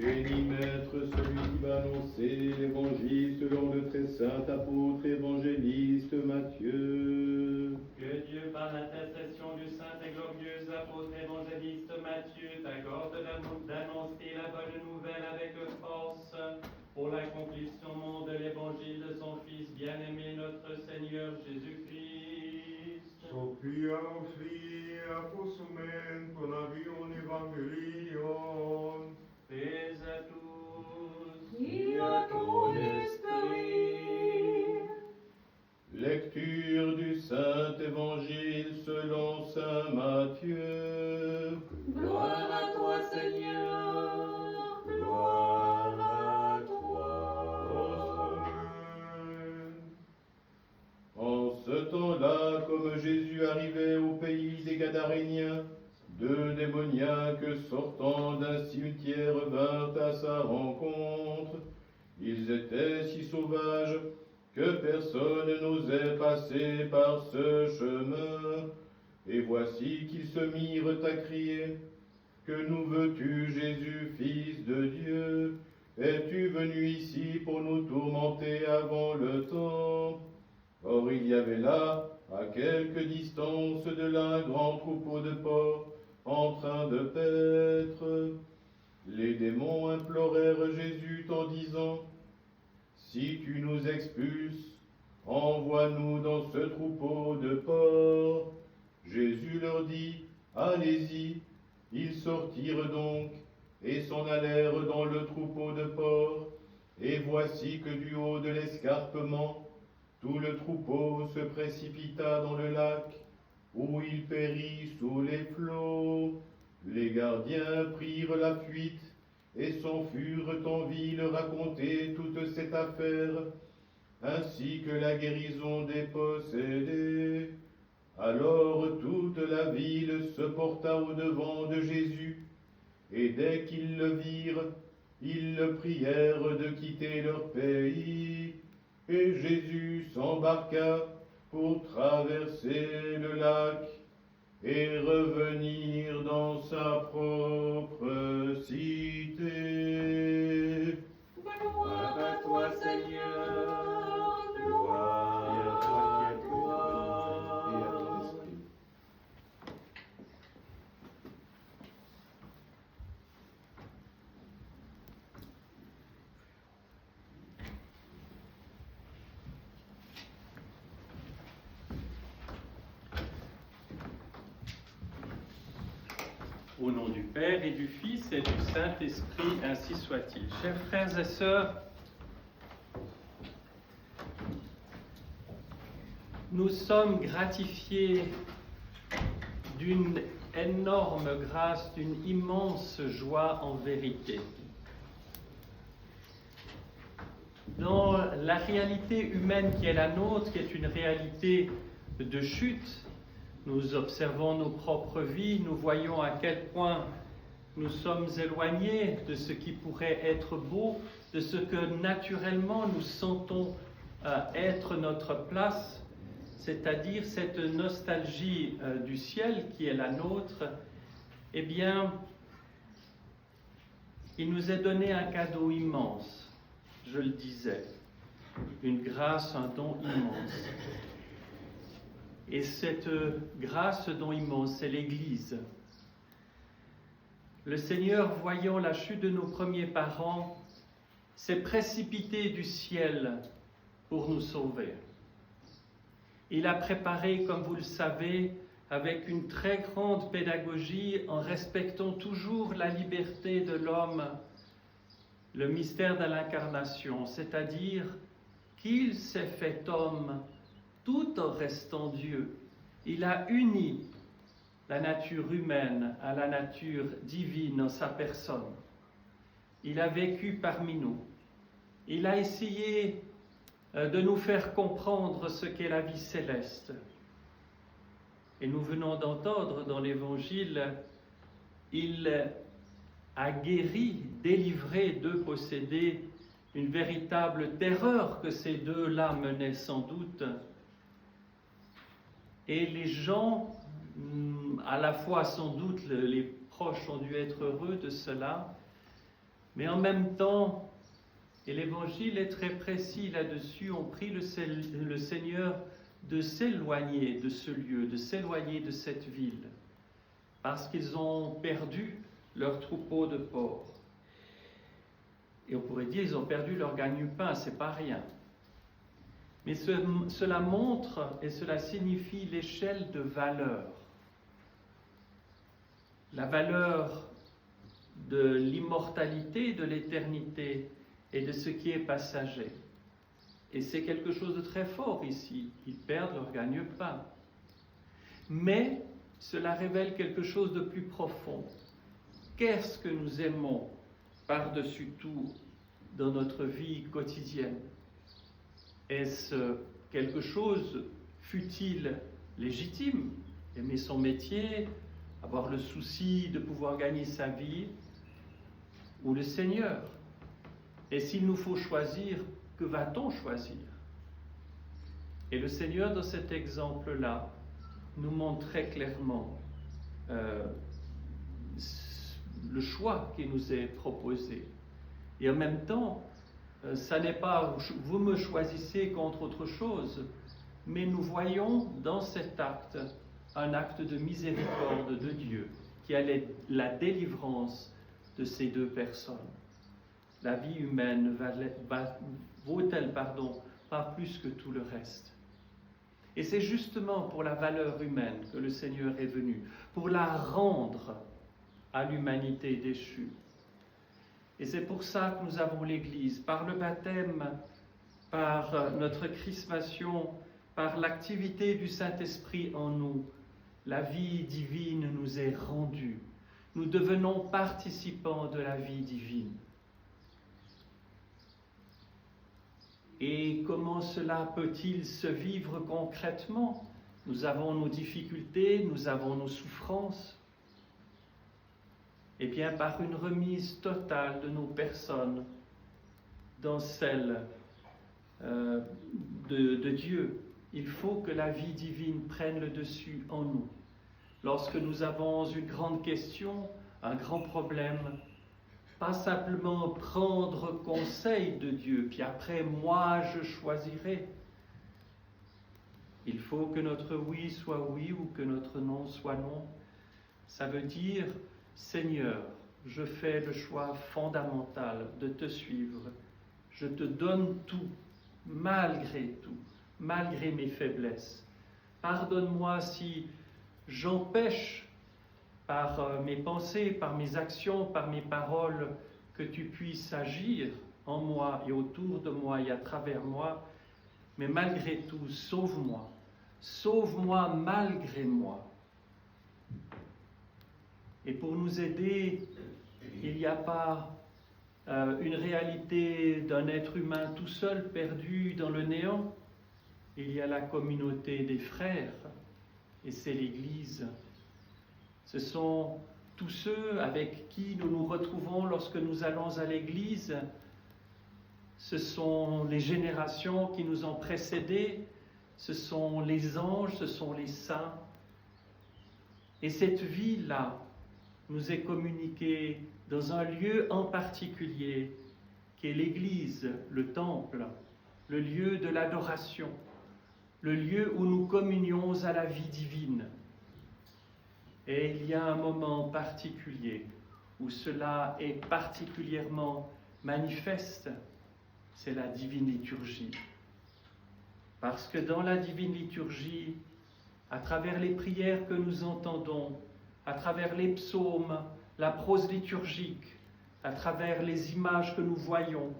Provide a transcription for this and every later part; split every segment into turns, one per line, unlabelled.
Béni Maître, celui qui va annoncer l'évangile selon le très saint apôtre évangéliste Matthieu.
Que Dieu, par l'intercession du saint et glorieux apôtre évangéliste Matthieu, t'accorde d'annoncer la bonne nouvelle avec force pour l'accomplissement de l'évangile de son Fils bien-aimé, notre Seigneur Jésus-Christ.
Sophia aussi apostolmen conavion evangelion.
Paix à tous.
Et à ton esprit.
Lecture du Saint Évangile selon saint Matthieu.
Gloire à toi, Seigneur. Gloire à toi.
En ce temps-là, comme Jésus arrivait au pays des Gadaréniens, 2 démoniaques sortant d'un cimetière vinrent à sa rencontre. Ils étaient si sauvages que personne n'osait passer par ce chemin. Et voici qu'ils se mirent à crier: Que nous veux-tu, Jésus, Fils de Dieu? Es-tu venu ici pour nous tourmenter avant le temps? Or il y avait là, à quelque distance de là, un grand troupeau de porcs en train de paître. Les démons implorèrent Jésus en disant: Si tu nous expulses, envoie-nous dans ce troupeau de porcs. Jésus leur dit: Allez-y. Ils sortirent donc et s'en allèrent dans le troupeau de porcs. Et voici que du haut de l'escarpement, tout le troupeau se précipita dans le lac, où il périt sous les flots. Les gardiens prirent la fuite et s'enfurent en ville raconter toute cette affaire, ainsi que la guérison des possédés. Alors toute la ville se porta au-devant de Jésus, et dès qu'ils le virent, ils le prièrent de quitter leur pays. Et Jésus s'embarqua pour traverser le lac et revenir dans sa propre cité.
Gloire à toi, Seigneur. Gloire
Et à
à
toi qui es
toi.
et à ton esprit.
Au nom du Père et du Fils et du Saint-Esprit, ainsi soit-il. Chers frères et sœurs, nous sommes gratifiés d'une énorme grâce, d'une immense joie en vérité. Dans la réalité humaine qui est la nôtre, qui est une réalité de chute, nous observons nos propres vies, nous voyons à quel point nous sommes éloignés de ce qui pourrait être beau, de ce que naturellement nous sentons être notre place, c'est-à-dire cette nostalgie du ciel qui est la nôtre. Eh bien, il nous est donné un cadeau immense, je le disais, une grâce, un don immense. Et cette grâce, ce don immense, c'est l'Église. Le Seigneur, voyant la chute de nos premiers parents, s'est précipité du ciel pour nous sauver. Il a préparé, comme vous le savez, avec une très grande pédagogie, en respectant toujours la liberté de l'homme, le mystère de l'incarnation, c'est-à-dire qu'il s'est fait homme tout en restant Dieu. Il a uni la nature humaine à la nature divine en sa personne. Il a vécu parmi nous. Il a essayé de nous faire comprendre ce qu'est la vie céleste. Et nous venons d'entendre dans l'Évangile, il a guéri, délivré 2 possédés, une véritable terreur que ces 2-là menaient sans doute. Et les gens, à la fois sans doute les proches ont dû être heureux de cela, Mais en même temps, et l'Évangile est très précis là-dessus, on prie le Seigneur de s'éloigner de ce lieu, de s'éloigner de cette ville, parce qu'ils ont perdu leur troupeau de porcs. Et on pourrait dire ils ont perdu leur gagne-pain, c'est pas rien. Mais cela montre et cela signifie l'échelle de valeur. La valeur de l'immortalité, de l'éternité et de ce qui est passager. Et c'est quelque chose de très fort ici. Ils perdent leur gagne-pain. Mais cela révèle quelque chose de plus profond. Qu'est-ce que nous aimons par-dessus tout dans notre vie quotidienne? Est-ce quelque chose, fût-il légitime, aimer son métier, avoir le souci de pouvoir gagner sa vie, ou le Seigneur? Et s'il nous faut choisir, que va-t-on choisir? Et le Seigneur, dans cet exemple-là, nous montre très clairement le choix qui nous est proposé. Et en même temps, ça n'est pas vous me choisissez contre autre chose, mais nous voyons dans cet acte un acte de miséricorde de Dieu qui a la délivrance de ces deux personnes. La vie humaine vaut-elle pas plus que tout le reste? Et c'est justement pour la valeur humaine que le Seigneur est venu, pour la rendre à l'humanité déchue. Et c'est pour ça que nous avons l'Église, par le baptême, par notre chrismation, par l'activité du Saint-Esprit en nous, la vie divine nous est rendue. Nous devenons participants de la vie divine. Et comment cela peut-il se vivre concrètement? Nous avons nos difficultés, nous avons nos souffrances. Eh bien, par une remise totale de nos personnes dans celle de Dieu. Il faut que la vie divine prenne le dessus en nous. Lorsque nous avons une grande question, un grand problème, pas simplement prendre conseil de Dieu, puis après, moi, je choisirai. Il faut que notre oui soit oui ou que notre non soit non. Ça veut dire, Seigneur, je fais le choix fondamental de te suivre. Je te donne tout, malgré mes faiblesses. Pardonne-moi si j'empêche par mes pensées, par mes actions, par mes paroles, que tu puisses agir en moi et autour de moi et à travers moi. Mais malgré tout, sauve-moi. Sauve-moi malgré moi. Et pour nous aider, il n'y a pas une réalité d'un être humain tout seul perdu dans le néant. Il y a la communauté des frères, et c'est l'Église. Ce sont tous ceux avec qui nous nous retrouvons lorsque nous allons à l'Église. Ce sont les générations qui nous ont précédés, ce sont les anges, ce sont les saints. Et cette vie-là nous est communiquée dans un lieu en particulier, qui est l'Église, le temple, le lieu de l'adoration, le lieu où nous communions à la vie divine. Et il y a un moment particulier où cela est particulièrement manifeste, c'est la divine liturgie. Parce que dans la divine liturgie, à travers les prières que nous entendons, à travers les psaumes, la prose liturgique, à travers les images que nous voyons,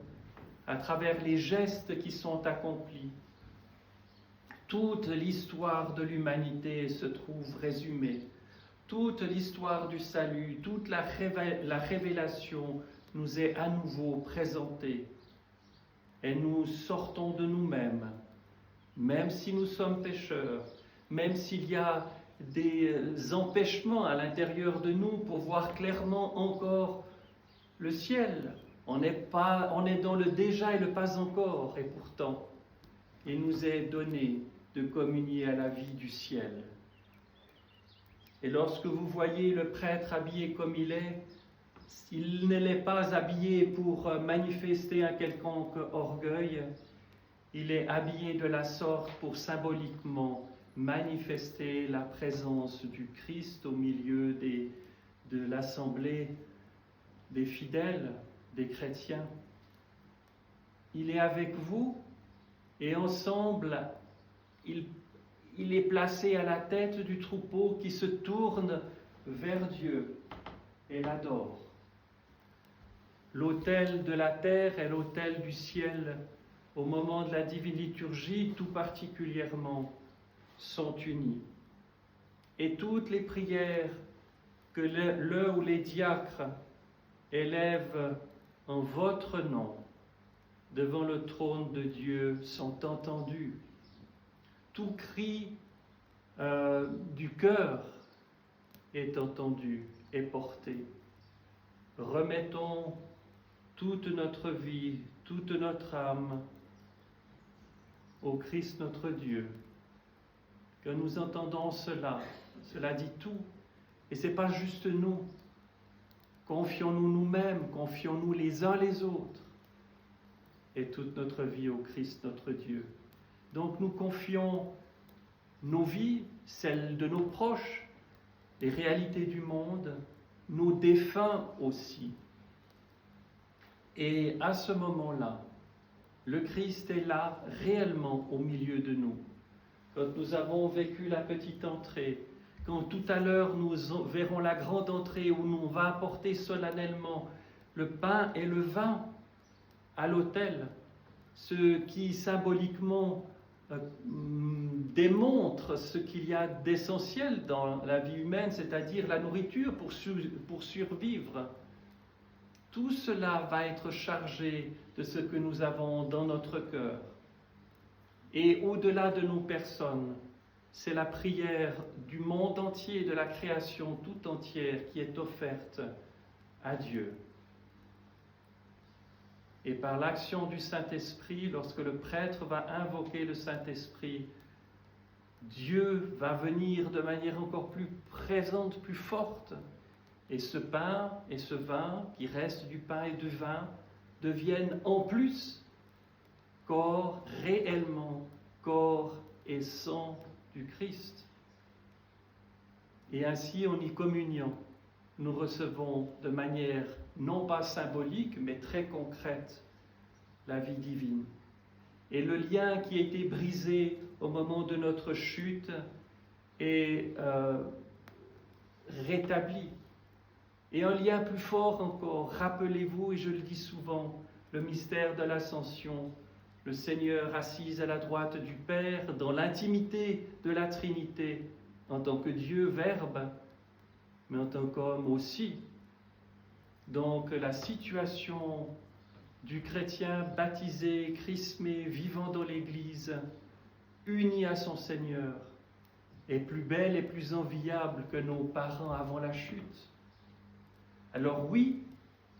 à travers les gestes qui sont accomplis, toute l'histoire de l'humanité se trouve résumée. Toute l'histoire du salut, toute la révélation nous est à nouveau présentée. Et nous sortons de nous-mêmes, même si nous sommes pécheurs, même s'il y a des empêchements à l'intérieur de nous pour voir clairement encore le ciel. On est dans le déjà et le pas encore, et pourtant, il nous est donné de communier à la vie du ciel. Et lorsque vous voyez le prêtre habillé comme il est, il ne l'est pas habillé pour manifester un quelconque orgueil, il est habillé de la sorte pour symboliquement manifester la présence du Christ au milieu de l'assemblée des fidèles, des chrétiens. Il est avec vous et ensemble, il est placé à la tête du troupeau qui se tourne vers Dieu et l'adore. L'autel de la terre et l'autel du ciel, au moment de la divine liturgie, tout particulièrement, sont unis. Et toutes les prières que le ou les diacres élèvent en votre nom devant le trône de Dieu sont entendues. Tout cri du cœur est entendu et porté. Remettons toute notre vie, toute notre âme au Christ notre Dieu. Que nous entendons cela dit tout. Et ce n'est pas juste nous. Confions-nous nous-mêmes, confions-nous les uns les autres et toute notre vie au Christ notre Dieu. Donc nous confions nos vies, celles de nos proches, les réalités du monde, nos défunts aussi. Et à ce moment-là, le Christ est là réellement au milieu de nous. Quand nous avons vécu la petite entrée, quand tout à l'heure nous verrons la grande entrée où nous va apporter solennellement le pain et le vin à l'autel, ce qui symboliquement démontre ce qu'il y a d'essentiel dans la vie humaine, c'est-à-dire la nourriture pour survivre. Tout cela va être chargé de ce que nous avons dans notre cœur. Et au-delà de nos personnes, c'est la prière du monde entier, de la création tout entière qui est offerte à Dieu. Et par l'action du Saint-Esprit, lorsque le prêtre va invoquer le Saint-Esprit, Dieu va venir de manière encore plus présente, plus forte. Et ce pain et ce vin, qui restent du pain et du vin, deviennent en plus réellement corps et sang du Christ. Et ainsi, en y communiant, nous recevons de manière non pas symbolique, mais très concrète, la vie divine. Et le lien qui a été brisé au moment de notre chute est rétabli. Et un lien plus fort encore, rappelez-vous, et je le dis souvent, le mystère de l'Ascension, le Seigneur assis à la droite du Père, dans l'intimité de la Trinité, en tant que Dieu Verbe, mais en tant qu'homme aussi. Donc la situation du chrétien baptisé, chrismé, vivant dans l'Église, uni à son Seigneur, est plus belle et plus enviable que nos parents avant la chute. Alors oui,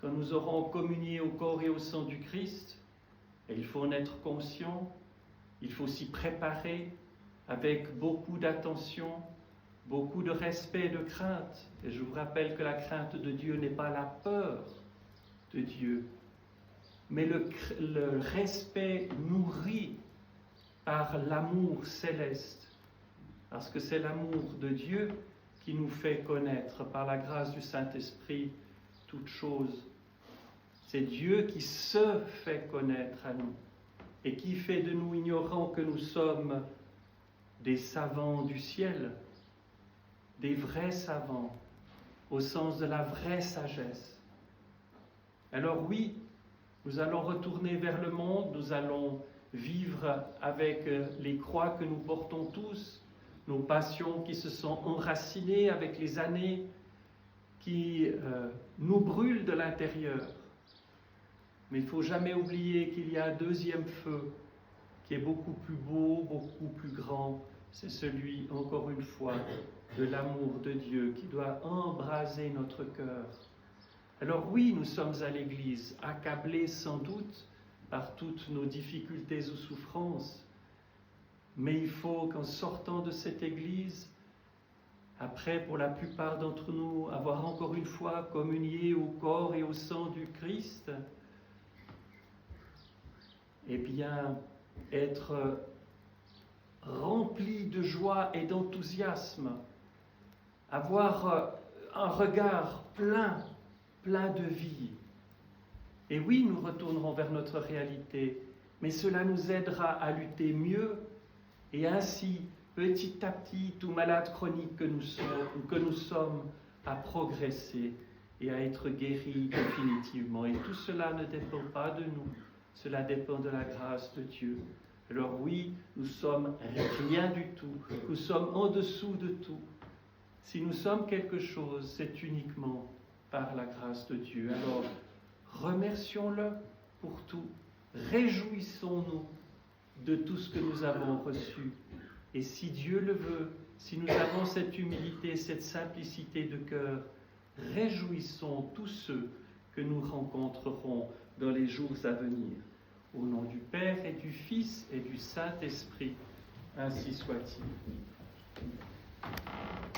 quand nous aurons communié au corps et au sang du Christ, et il faut en être conscient, il faut s'y préparer avec beaucoup d'attention, beaucoup de respect et de crainte. Et je vous rappelle que la crainte de Dieu n'est pas la peur de Dieu, mais le respect nourri par l'amour céleste, parce que c'est l'amour de Dieu qui nous fait connaître par la grâce du Saint-Esprit toutes choses. C'est Dieu qui se fait connaître à nous et qui fait de nous ignorants que nous sommes des savants du ciel, des vrais savants, au sens de la vraie sagesse. Alors oui, nous allons retourner vers le monde, nous allons vivre avec les croix que nous portons tous, nos passions qui se sont enracinées avec les années, qui nous brûlent de l'intérieur. Mais il ne faut jamais oublier qu'il y a un deuxième feu qui est beaucoup plus beau, beaucoup plus grand. C'est celui, encore une fois, de l'amour de Dieu qui doit embraser notre cœur. Alors oui, nous sommes à l'Église, accablés sans doute par toutes nos difficultés ou souffrances, mais il faut qu'en sortant de cette Église, après, pour la plupart d'entre nous, avoir encore une fois communié au corps et au sang du Christ, eh bien, être rempli de joie et d'enthousiasme, avoir un regard plein de vie. Et oui, nous retournerons vers notre réalité, mais cela nous aidera à lutter mieux et ainsi, petit à petit, tout malade chronique que nous sommes, à progresser et à être guéris définitivement. Et tout cela ne dépend pas de nous, cela dépend de la grâce de Dieu. Alors oui, nous sommes rien du tout, nous sommes en dessous de tout. Si nous sommes quelque chose, c'est uniquement par la grâce de Dieu. Alors, remercions-le pour tout, réjouissons-nous de tout ce que nous avons reçu. Et si Dieu le veut, si nous avons cette humilité, cette simplicité de cœur, réjouissons tous ceux que nous rencontrerons dans les jours à venir. Au nom du Père et du Fils et du Saint-Esprit, ainsi soit-il.